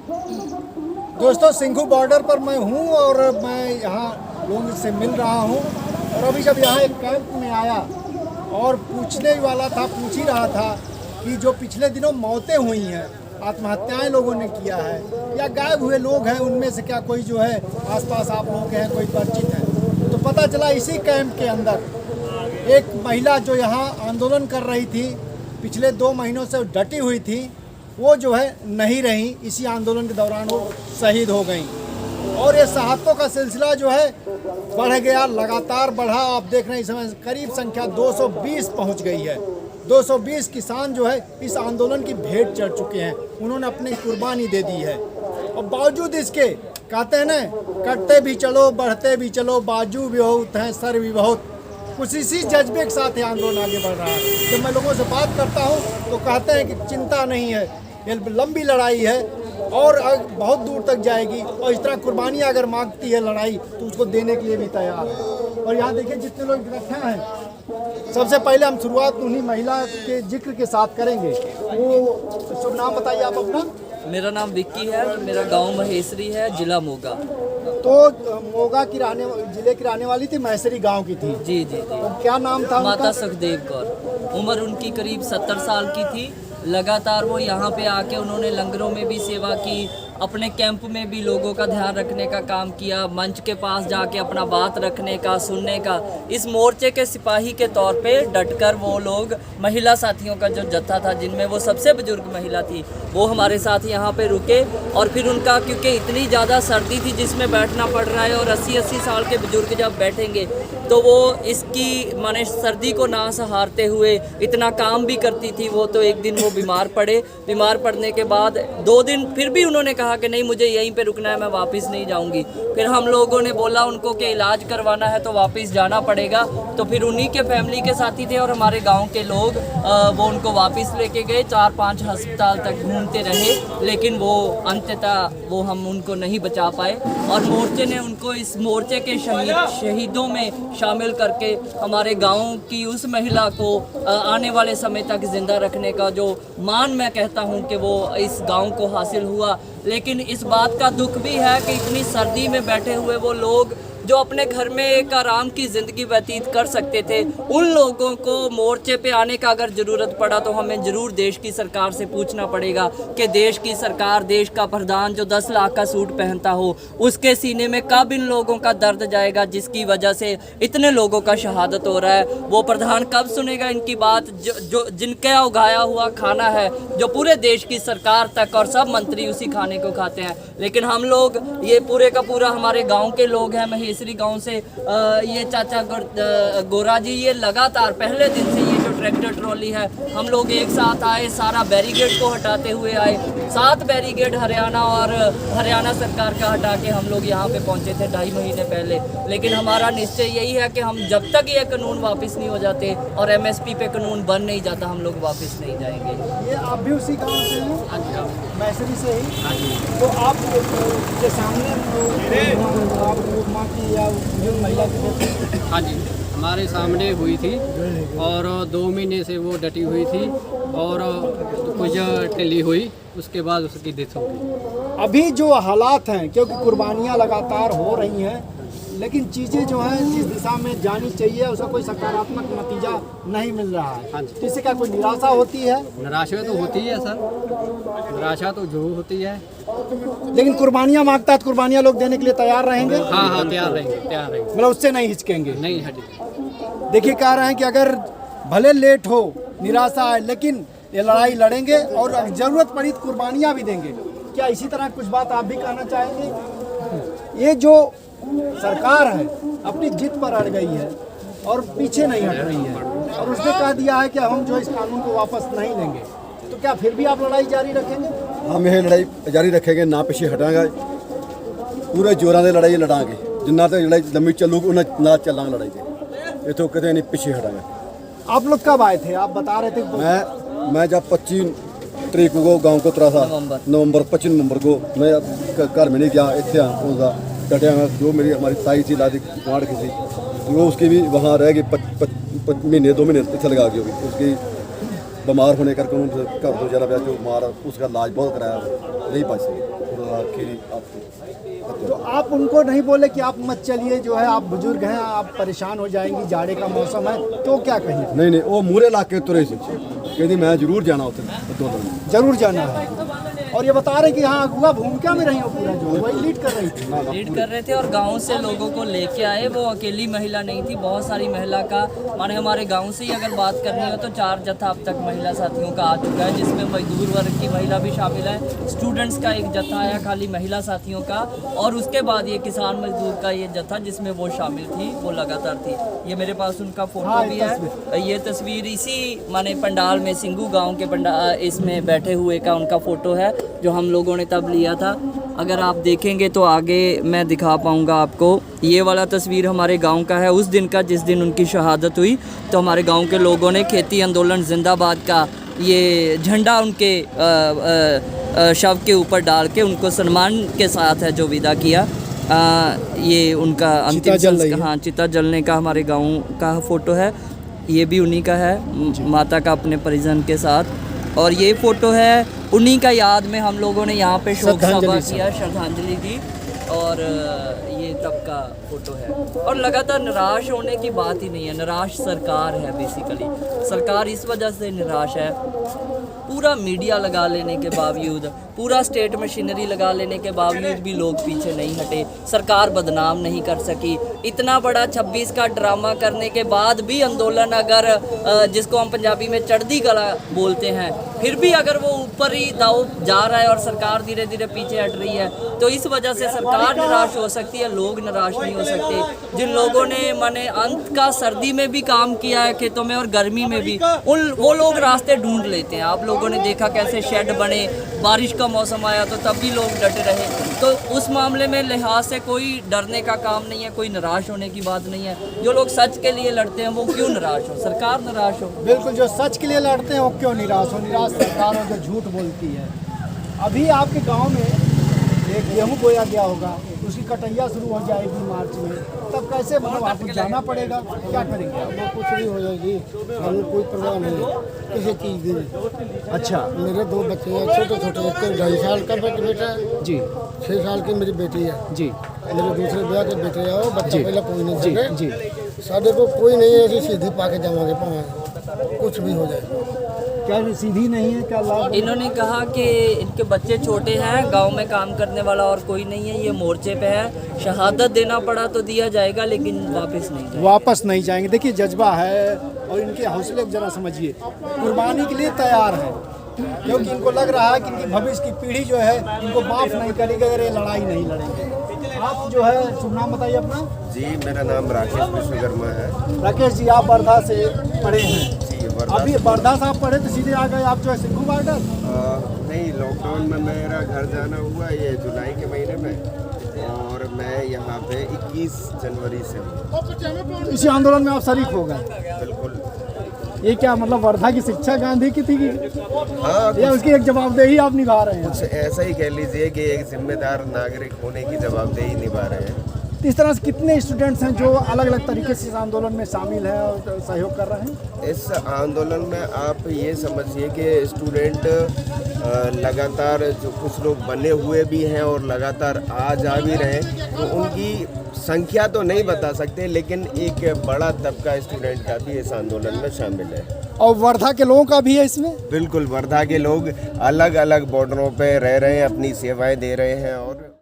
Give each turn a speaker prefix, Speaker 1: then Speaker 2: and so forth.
Speaker 1: दोस्तों, सिंघू बॉर्डर पर मैं हूँ और मैं यहाँ लोगों से मिल रहा हूँ। और अभी जब यहाँ एक कैंप में आया और पूछने वाला था, पूछ ही रहा था कि जो पिछले दिनों मौतें हुई हैं, आत्महत्याएं लोगों ने किया है या गायब हुए लोग हैं, उनमें से क्या कोई जो है आसपास आप लोग के हैं, कोई परिचित है? तो पता चला इसी कैंप के अंदर एक महिला जो यहाँ आंदोलन कर रही थी, पिछले 2 महीनों से डटी हुई थी, वो जो है नहीं रही। इसी आंदोलन के दौरान वो शहीद हो गई और ये शहादतों का सिलसिला जो है बढ़ गया, लगातार बढ़ा। आप देख रहे हैं इस समय करीब संख्या 220 पहुंच गई है। 220 किसान जो है इस आंदोलन की भेंट चढ़ चुके हैं, उन्होंने अपनी कुर्बानी दे दी है। और बावजूद इसके कहते हैं ना, कटते भी चलो बढ़ते भी चलो, बाजू भी बहुत हैं सर भी बहुत, कुछ इसी जज्बे के साथ ये आंदोलन आगे बढ़ रहा है। जब मैं लोगों से बात करता हूँ तो कहते हैं कि चिंता नहीं है, ये लंबी लड़ाई है और बहुत दूर तक जाएगी और इस तरह कुर्बानियाँ अगर मांगती है लड़ाई तो उसको देने के लिए भी तैयार है। और यहाँ देखिए जितने लोग इकट्ठे हैं, सबसे पहले हम शुरुआत उन्हीं महिला के जिक्र के साथ करेंगे। वो शुभ नाम बताइए आप अपना।
Speaker 2: मेरा नाम विक्की है, मेरा गांव महेसरी है, जिला मोगा।
Speaker 1: तो मोगा की जिले की रहने वाली थी, महेसरी गांव की थी।
Speaker 2: जी जी जी।
Speaker 1: तो क्या नाम था
Speaker 2: माता
Speaker 1: उनका?
Speaker 2: सुखदेव कौर। उम्र उनकी करीब 70 साल की थी। लगातार वो यहाँ पे आके उन्होंने लंगरों में भी सेवा की, अपने कैंप में भी लोगों का ध्यान रखने का काम किया, मंच के पास जाके अपना बात रखने का, सुनने का। इस मोर्चे के सिपाही के तौर पे डटकर वो लोग, महिला साथियों का जो जत्था था जिनमें वो सबसे बुजुर्ग महिला थी, वो हमारे साथ यहाँ पे रुके। और फिर उनका, क्योंकि इतनी ज़्यादा सर्दी थी जिसमें बैठना पड़ रहा है और 80-80 साल के बुजुर्ग जब बैठेंगे तो वो इसकी माने सर्दी को ना सहारते हुए इतना काम भी करती थी वो। तो एक दिन वो बीमार पड़े। बीमार पड़ने के बाद 2 दिन फिर भी उन्होंने कहा कि नहीं, मुझे यहीं पे रुकना है, मैं वापस नहीं जाऊंगी। फिर हम लोगों ने बोला उनको कि इलाज करवाना है तो वापस जाना पड़ेगा। तो फिर उन्हीं के फैमिली के साथी थे और हमारे गांव के लोग वो उनको वापस लेके गए। 4-5 अस्पताल तक घूमते रहे, लेकिन वो अंततः वो हम उनको नहीं बचा पाए। और मोर्चे ने उनको इस मोर्चे के शहीदों में शामिल करके हमारे गाँव की उस महिला को आने वाले समय तक जिंदा रखने का जो मान मैं कहता हूँ कि वो इस गांव को हासिल हुआ। लेकिन इस बात का दुख भी है कि इतनी सर्दी में बैठे हुए वो लोग जो अपने घर में एक आराम की ज़िंदगी व्यतीत कर सकते थे, उन लोगों को मोर्चे पे आने का अगर ज़रूरत पड़ा तो हमें ज़रूर देश की सरकार से पूछना पड़ेगा कि देश की सरकार, देश का प्रधान जो 10 लाख का सूट पहनता हो, उसके सीने में कब इन लोगों का दर्द जाएगा जिसकी वजह से इतने लोगों का शहादत हो रहा है। वो प्रधान कब सुनेगा इनकी बात, जो जिनका उगाया हुआ खाना है, जो पूरे देश की सरकार तक और सब मंत्री उसी खाने को खाते हैं। लेकिन हम लोग, ये पूरे का पूरा हमारे गाँव के लोग हैं, महेसरी गांव से ये चाचा गोरा जी, ये लगातार पहले दिन से ये जो ट्रैक्टर ट्रॉली है, हम लोग एक साथ आए, सारा बैरिकेड को हटाते हुए आए। 7 बैरिकेड हरियाणा सरकार का हटा के हम लोग यहाँ पे पहुँचे थे 2.5 महीने पहले। लेकिन हमारा निश्चय यही है कि हम जब तक ये कानून वापस नहीं हो जाते और MSP पे कानून बन नहीं जाता, हम लोग वापस नहीं जाएंगे।
Speaker 1: ये आप भी उसी गांव से हैं? महेसरी से ही? तो आप के सामने आप माँ की या महिला की?
Speaker 3: हाँ जी, हमारे सामने हुई थी और 2 महीने से वो डटी हुई थी और कुछ ढिली हुई, उसके बाद उसकी डेथ हो गई।
Speaker 1: अभी जो हालात हैं, क्योंकि कुर्बानियाँ लगातार हो रही हैं, लेकिन चीज़ें जो हैं जिस दिशा में जानी चाहिए उसका कोई सकारात्मक नतीजा नहीं मिल रहा है।
Speaker 3: हाँ जी।
Speaker 1: इससे क्या कोई निराशा होती है?
Speaker 3: निराशा तो होती है सर, निराशा तो जरूर होती है।
Speaker 1: लेकिन कुर्बानियाँ मांगता है तो कुर्बानियाँ लोग देने के लिए तैयार रहेंगे।
Speaker 3: हाँ हाँ, तैयार रहेंगे, तैयार रहेंगे,
Speaker 1: मतलब उससे नहीं हिचकेंगे।
Speaker 3: नहीं हटेंगे।
Speaker 1: देखिए, कह रहे हैं कि अगर भले लेट हो, निराशा आए, लेकिन ये लड़ाई लड़ेंगे और जरूरत पड़ी तो कुर्बानियाँ भी देंगे। क्या इसी तरह कुछ बात आप भी कहना चाहेंगे? ये जो सरकार है अपनी जिद पर अड़ गई है और पीछे नहीं हट रही है और उसने कह दिया है कि हम जो इस कानून को वापस नहीं लेंगे, तो क्या फिर भी आप लड़ाई जारी रखेंगे?
Speaker 4: हम यह लड़ाई जारी रखेंगे, ना पीछे हटांगे, पूरे जोरां से लड़ाई लड़ांगे। जिन्ना तक लड़ाई लंबी चलूगी उन्ना ना चलांगे लड़ाई से, ये तो कहते नहीं पीछे हटांगे।
Speaker 1: आप लोग कब आए थे? आप बता रहे थे।
Speaker 4: मैं जब 25 तारीख को गाँव को उतरा था, नवंबर 25 नवंबर को, मैं घर में नहीं गया, इतना कटे जो मेरी हमारी ताई थी लादी कुमार की थी, वो उसकी भी वहाँ रह गई 1 महीने 2 महीने इतना लगा गई उसकी बीमार होने करके उन्होंने घर तो जरा जो मार उसका इलाज बहुत कराया, नहीं पास थोड़ा खेली
Speaker 1: तो आप उनको नहीं बोले कि आप मत चलिए, जो है आप बुजुर्ग हैं, आप परेशान हो जाएंगी, जाड़े का मौसम है, तो क्या कहें?
Speaker 4: नहीं वो मूरे ला के तुरे से कहती मैं जरूर जाना उसे 2 दिन
Speaker 1: जरूर जाना है। और ये बता रहे कि हाँ अगुआ भूमिका में रही हो पूरा, जो वही लीड कर रही थी।
Speaker 2: लीड कर रहे थे और गांव से लोगों को लेके आए। वो अकेली महिला नहीं थी, बहुत सारी महिला का माने हमारे गांव से ही अगर बात करनी हो तो 4 जत्था अब तक महिला साथियों का आ चुका है, जिसमें मजदूर वर्ग की महिला भी शामिल है। स्टूडेंट्स का एक जत्था आया खाली महिला साथियों का, और उसके बाद ये किसान मजदूर का ये जत्था जिसमें वो शामिल थी, वो लगातार थी। ये मेरे पास उनका फोटो
Speaker 1: हाँ,
Speaker 2: भी है। ये तस्वीर इसी माने पंडाल में सिंगू गाँव के पंडाल इसमें बैठे हुए का उनका फोटो है, जो हम लोगों ने तब लिया था। अगर आप देखेंगे तो आगे मैं दिखा पाऊँगा आपको। ये वाला तस्वीर हमारे गांव का है उस दिन का जिस दिन उनकी शहादत हुई। तो हमारे गांव के लोगों ने खेती आंदोलन जिंदाबाद का ये झंडा उनके शव के ऊपर डाल के उनको सम्मान के साथ है जो विदा किया। ये उनका अंतिम संस्कार, हाँ, चिता जलने का हमारे गाँव का फ़ोटो है। ये भी उन्हीं का है, माता का अपने परिजन के साथ। और ये फ़ोटो है उन्हीं का याद में हम लोगों ने यहाँ पे शोक सभा किया, श्रद्धांजलि दी। और ये तब का फ़ोटो है। और लगातार निराश होने की बात ही नहीं है, निराश सरकार है। बेसिकली सरकार इस वजह से निराश है, पूरा मीडिया लगा लेने के बावजूद, पूरा स्टेट मशीनरी लगा लेने के बावजूद भी लोग पीछे नहीं हटे। सरकार बदनाम नहीं कर सकी। इतना बड़ा 26 का ड्रामा करने के बाद भी आंदोलन अगर जिसको हम पंजाबी में चढ़ती कला बोलते हैं, फिर भी अगर वो ऊपर ही दाव जा रहा है और सरकार धीरे धीरे पीछे हट रही है, तो इस वजह से सरकार निराश हो सकती है, लोग निराश नहीं हो सकते। जिन लोगों ने माने अंत का सर्दी में भी काम किया है खेतों में और गर्मी में भी, वो लोग रास्ते ढूंढ लेते हैं। आप लोगों ने देखा कैसे शेड बने, बारिश का मौसम आया तो तब भी लोग डटे रहे। तो उस मामले में लिहाज से कोई डरने का काम नहीं है, कोई निराश होने की बात नहीं है। जो लोग सच के लिए लड़ते हैं वो क्यों निराश हो, सरकार निराश हो।
Speaker 1: बिल्कुल, जो सच के लिए लड़ते हैं वो क्यों निराश हो। निराश सरकार हो जो झूठ बोलती है। अभी आपके गांव में एक गेहूं बोया गया होगा, उसकी कटैया शुरू हो जाएगी मार्च में, तब कैसे मतलब आपको जाना पड़ेगा, क्या करेंगे?
Speaker 5: वो कुछ भी हो जाएगी, हमें कोई परवाह नहीं है किसी चीज़ की।
Speaker 1: अच्छा,
Speaker 5: मेरे 2 बच्चे हैं छोटे छोटे, एक 2.5 साल का बेटा है
Speaker 1: जी,
Speaker 5: 6 साल की मेरी बेटी है
Speaker 1: जी,
Speaker 5: मेरे दूसरे ब्याह के बेटे है, वो बच्चा पहले कोई नहीं
Speaker 1: जी,
Speaker 5: सके।
Speaker 1: जी।
Speaker 5: साढ़े को कोई नहीं है, ऐसी सीधी पाके जावांगे पाँव, कुछ भी हो जाए।
Speaker 1: क्या सीधी नहीं है, क्या लाभ?
Speaker 2: इन्होंने कहा कि इनके बच्चे छोटे हैं, गांव में काम करने वाला और कोई नहीं है, ये मोर्चे पे है, शहादत देना पड़ा तो दिया जाएगा लेकिन वापस नहीं जाएगा।
Speaker 1: वापस नहीं जाएंगे। देखिए जज्बा है और इनके हौसले जरा समझिए, कुर्बानी के लिए तैयार है, क्योंकि इनको लग रहा है कि इनकी भविष्य की पीढ़ी जो है इनको माफ़ नहीं करेगी अगर ये लड़ाई नहीं लड़ेंगे। आप जो है शुभ नाम बताइए अपना।
Speaker 6: जी, मेरा नाम राकेश विश्वकर्मा है।
Speaker 1: राकेश जी, आप वर्धा से पढ़े हैं?
Speaker 6: जी, वर्धा।
Speaker 1: अभी वर्धा से आप पढ़े तो सीधे आ गए आप जो है सिंघू बॉर्डर?
Speaker 6: नहीं, लॉकडाउन में मेरा घर जाना हुआ ये जुलाई के महीने में, और मैं यहाँ पे 21 जनवरी से हूँ।
Speaker 1: इसी आंदोलन में आप शरीक हो गए?
Speaker 6: बिल्कुल।
Speaker 1: ये क्या मतलब वर्धा की शिक्षा गांधी की थी
Speaker 6: हाँ,
Speaker 1: या उसकी एक जवाबदेही आप निभा रहे हैं?
Speaker 6: कुछ ऐसा ही कह लीजिए कि एक जिम्मेदार नागरिक होने की जवाबदेही निभा रहे हैं।
Speaker 1: इस तरह से कितने स्टूडेंट्स हैं जो अलग अलग तरीके से इस आंदोलन में शामिल हैं और सहयोग कर रहे हैं?
Speaker 6: इस आंदोलन में आप ये समझिए कि स्टूडेंट लगातार जो कुछ लोग बने हुए भी हैं और लगातार आ जा भी रहे हैं, तो उनकी संख्या तो नहीं बता सकते, लेकिन एक बड़ा तबका स्टूडेंट का भी इस आंदोलन में शामिल है।
Speaker 1: और वर्धा के लोगों का भी है इसमें?
Speaker 6: बिल्कुल, वर्धा के लोग अलग अलग बॉर्डरों पे रह रहे हैं, अपनी सेवाएं दे रहे हैं और